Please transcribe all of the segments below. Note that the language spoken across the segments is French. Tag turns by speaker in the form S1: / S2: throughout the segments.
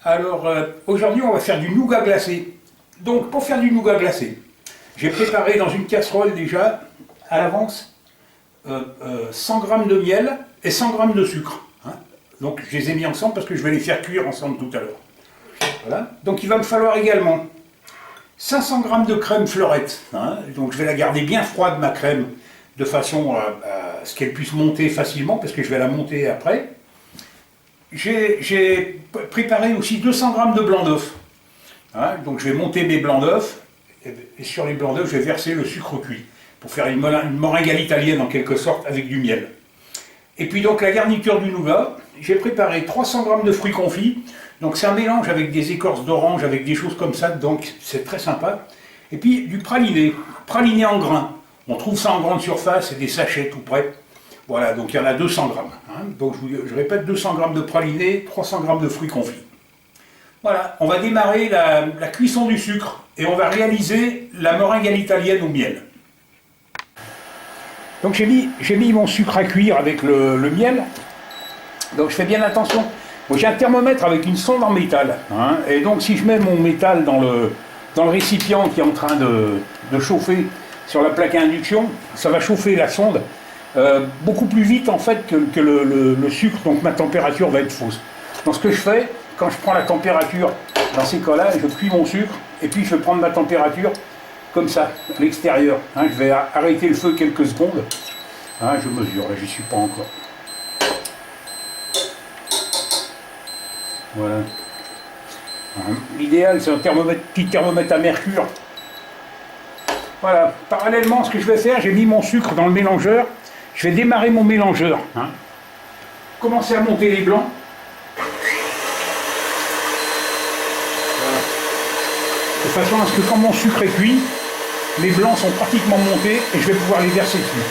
S1: Alors, aujourd'hui, on va faire du nougat glacé. Donc, pour faire du nougat glacé, j'ai préparé dans une casserole déjà, à l'avance, 100 g de miel et 100 g de sucre. Hein. Donc, je les ai mis ensemble parce que je vais les faire cuire ensemble tout à l'heure. Voilà. Donc, il va me falloir également 500 g de crème fleurette. Hein. Donc, je vais la garder bien froide, ma crème, de façon à ce qu'elle puisse monter facilement, parce que je vais la monter après. J'ai préparé aussi 200 g de blanc d'œuf. Hein, donc je vais monter mes blancs d'œuf, et sur les blancs d'œuf, je vais verser le sucre cuit, pour faire une meringue à l'italienne en quelque sorte, avec du miel. Et puis donc la garniture du nougat, j'ai préparé 300 g de fruits confits. Donc c'est un mélange avec des écorces d'orange, avec des choses comme ça, donc c'est très sympa. Et puis du praliné en grains. On trouve ça en grande surface, c'est des sachets tout prêts. Voilà, donc il y en a 200 g. Hein. Donc je répète, 200 g de praliné, 300 g de fruits confits. Voilà, on va démarrer la cuisson du sucre et on va réaliser la meringue à l'italienne au miel. Donc j'ai mis mon sucre à cuire avec le miel. Donc je fais bien attention. Bon, j'ai un thermomètre avec une sonde en métal. Hein, et donc si je mets mon métal dans le récipient qui est en train de chauffer sur la plaque à induction, ça va chauffer la sonde beaucoup plus vite en fait que le sucre, donc ma température va être fausse. Donc ce que je fais, quand je prends la température dans ces cas-là, je cuis mon sucre et puis je vais prendre ma température comme ça, à l'extérieur. Hein, je vais arrêter le feu quelques secondes. Hein, je mesure, là j'y suis pas encore. Voilà. Hein, l'idéal c'est un petit thermomètre à mercure. Voilà, parallèlement, ce que je vais faire, j'ai mis mon sucre dans le mélangeur. Je vais démarrer mon mélangeur. Hein. Commencer à monter les blancs. Voilà. De façon à ce que quand mon sucre est cuit, les blancs sont pratiquement montés et je vais pouvoir les verser dessus.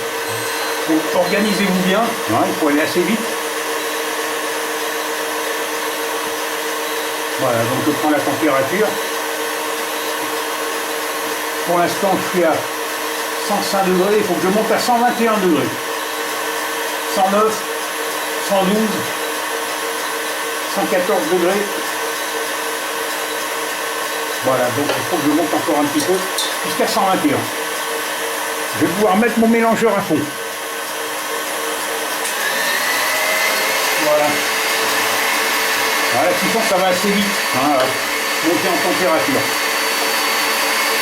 S1: Donc organisez-vous bien, hein, il faut aller assez vite. Voilà, donc je prends la température. Pour l'instant, je suis à 105 degrés, il faut que je monte à 121 degrés. 109, 112, 114 degrés. Voilà, donc il faut que je monte encore un petit peu, jusqu'à 121. Je vais pouvoir mettre mon mélangeur à fond. Voilà. Voilà, la cuisson, ça va assez vite. Hein, monter en température.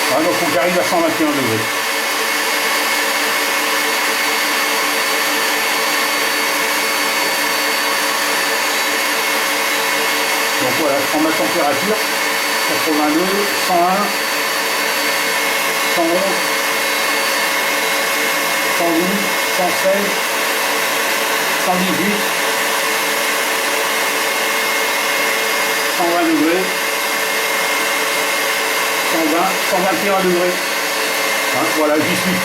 S1: Voilà, donc il faut que j'arrive à 121 degrés. Donc voilà, je prends ma température, 82, 101, 111, 112, 116, 118, 120 degrés, 120, 121 degrés. Hein, voilà, j'y suis.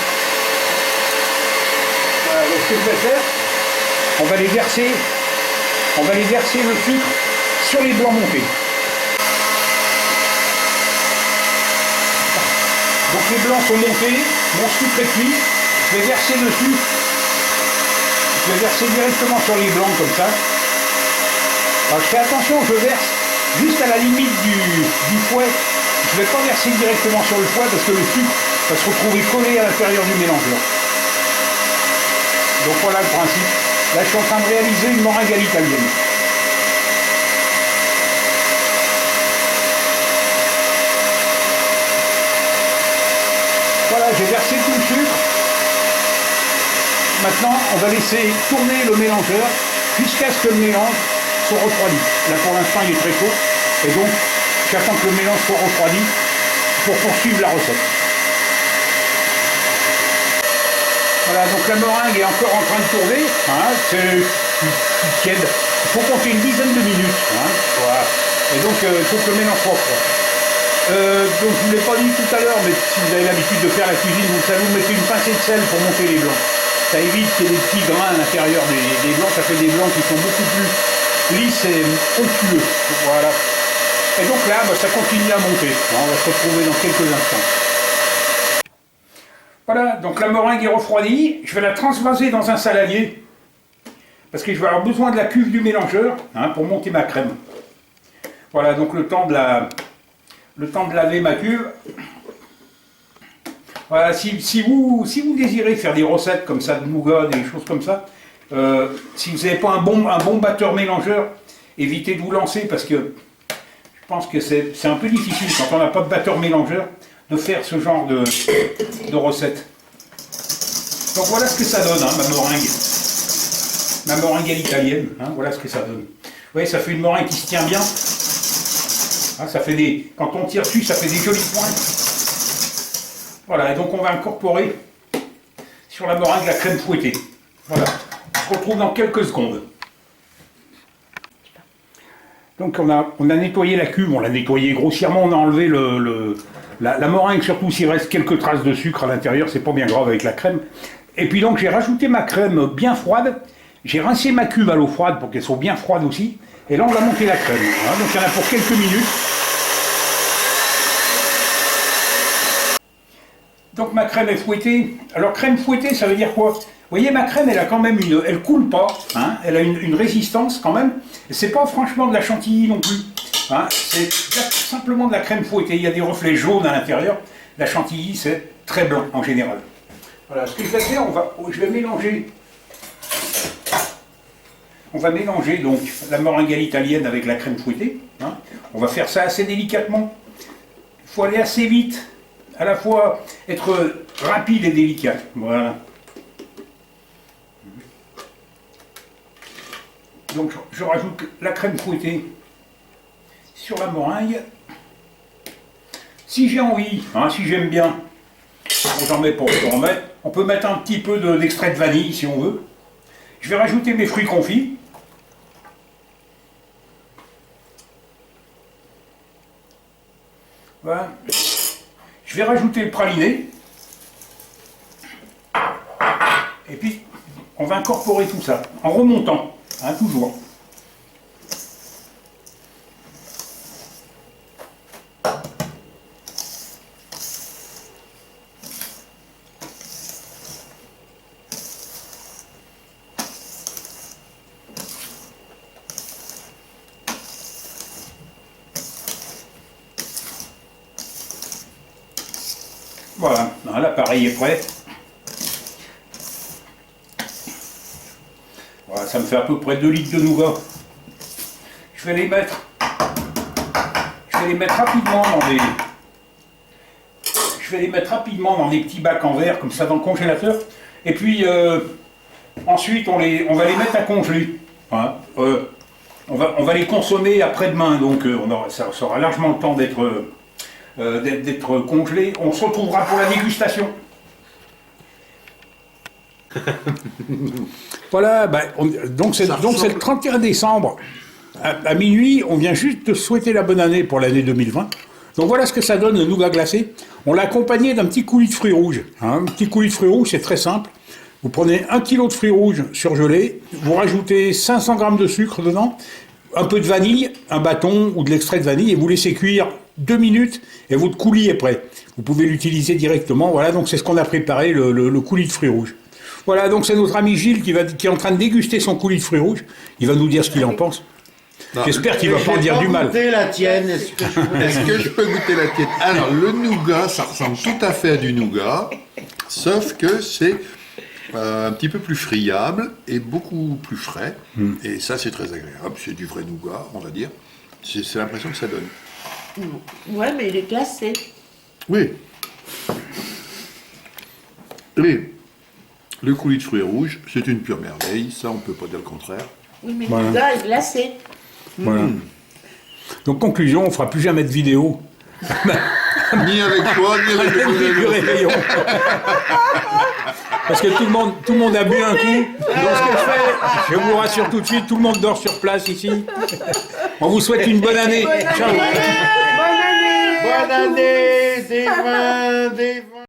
S1: Voilà, donc ce que je vais faire, on va les verser le sucre sur les blancs montés. Donc les blancs sont montés, mon sucre est cuit, je vais verser dessus, je vais verser directement sur les blancs comme ça. Alors je fais attention, je verse juste à la limite du fouet, je ne vais pas verser directement sur le fouet parce que le sucre va se retrouver collé à l'intérieur du mélangeur. Donc voilà le principe. Là je suis en train de réaliser une meringue à l'italienne. Voilà, j'ai versé tout le sucre. Maintenant, on va laisser tourner le mélangeur jusqu'à ce que le mélange soit refroidi. Là, pour l'instant, il est très chaud. Et donc, j'attends que le mélange soit refroidi pour poursuivre la recette. Voilà, donc la meringue est encore en train de tourner. Hein, c'est tiède. Il faut compter une dizaine de minutes. Hein, voilà. Et donc, il faut que le mélange soit froid. Donc je ne vous l'ai pas dit tout à l'heure, mais si vous avez l'habitude de faire la cuisine, vous savez, vous mettez une pincée de sel pour monter les blancs. Ça évite qu'il y ait des petits grains à l'intérieur des blancs, ça fait des blancs qui sont beaucoup plus lisses et onctueux. Voilà. Et donc là, ça continue à monter. On va se retrouver dans quelques instants. Voilà, donc la meringue est refroidie. Je vais la transvaser dans un saladier, parce que je vais avoir besoin de la cuve du mélangeur, hein, pour monter ma crème. Voilà, donc le temps de laver ma cuve. Voilà, si vous désirez faire des recettes comme ça, de nougat, des choses comme ça, si vous n'avez pas un bon batteur mélangeur, évitez de vous lancer parce que je pense que c'est un peu difficile quand on n'a pas de batteur mélangeur de faire ce genre de recettes. Donc voilà ce que ça donne, hein, ma meringue à l'italienne, hein, voilà ce que ça donne. Vous voyez, ça fait une meringue qui se tient bien. Ah, ça fait quand on tire dessus, ça fait des jolies pointes. Voilà, et donc on va incorporer sur la meringue la crème fouettée. Voilà, on se retrouve dans quelques secondes. Donc on a nettoyé la cuve, on l'a nettoyé grossièrement, on a enlevé la meringue, surtout s'il reste quelques traces de sucre à l'intérieur, c'est pas bien grave avec la crème. Et puis donc j'ai rajouté ma crème bien froide, j'ai rincé ma cuve à l'eau froide pour qu'elle soit bien froide aussi, et là on va monter la crème. Voilà, donc il y en a pour quelques minutes. Donc ma crème est fouettée. Alors crème fouettée, ça veut dire quoi? Vous voyez, ma crème, elle a quand même elle coule pas, hein, elle a une résistance quand même. C'est pas franchement de la chantilly non plus, hein, c'est simplement de la crème fouettée. Il y a des reflets jaunes à l'intérieur. La chantilly, c'est très blanc en général. Voilà, ce que je vais faire, je vais mélanger. On va mélanger donc la meringue à l'italienne avec la crème fouettée. Hein. On va faire ça assez délicatement. Il faut aller assez vite. À la fois être rapide et délicat. Voilà. Donc je rajoute la crème fouettée sur la meringue. Si j'ai envie, hein, si j'aime bien, j'en mets pas, je peux en mettre. On peut mettre un petit peu d'extrait de vanille si on veut. Je vais rajouter mes fruits confits. Voilà. Je vais rajouter le praliné. Et puis, on va incorporer tout ça en remontant, hein, toujours. Voilà, l'appareil est prêt. Voilà, ça me fait à peu près 2 litres de nougat. Je vais les mettre rapidement dans des petits bacs en verre, comme ça, dans le congélateur. Et puis, ensuite, on va les mettre à congeler. Voilà. On va les consommer après-demain, donc ça aura largement le temps d'être congelé. On se retrouvera pour la dégustation. Voilà, donc c'est le 31 décembre. À minuit, on vient juste de souhaiter la bonne année pour l'année 2020. Donc voilà ce que ça donne, le nougat glacé. On l'a accompagné d'un petit coulis de fruits rouges. Hein. Un petit coulis de fruits rouges, c'est très simple. Vous prenez 1 kg de fruits rouges surgelés, vous rajoutez 500 g de sucre dedans, un peu de vanille, un bâton ou de l'extrait de vanille, et vous laissez cuire 2 minutes, et votre coulis est prêt. Vous pouvez l'utiliser directement. Voilà, donc c'est ce qu'on a préparé, le coulis de fruits rouges. Voilà, donc c'est notre ami Gilles qui est en train de déguster son coulis de fruits rouges. Il va nous dire ce qu'il en pense. J'espère qu'il ne va pas en dire du mal.
S2: Goûter la tienne. Est-ce que je peux goûter la tienne? Alors, le nougat, ça ressemble tout à fait à du nougat, sauf que c'est un petit peu plus friable et beaucoup plus frais. Et ça, c'est très agréable. C'est du vrai nougat, on va dire. C'est l'impression que ça donne.
S3: Ouais, mais il est glacé.
S2: Oui. Et le coulis de fruits rouges, c'est une pure merveille. Ça, on ne peut pas dire le contraire.
S3: Oui, mais
S1: Voilà.
S3: le nougat est glacé.
S1: Voilà. Donc conclusion, on ne fera plus jamais de vidéo.
S2: Ni avec toi, ni avec
S1: Du réveillon. Parce que tout le monde a bu un coup. Donc ce que je fais, je vous rassure tout de suite, tout le monde dort sur place ici. On vous souhaite une bonne année. Ciao.
S2: Bonne année, des vins, des vins.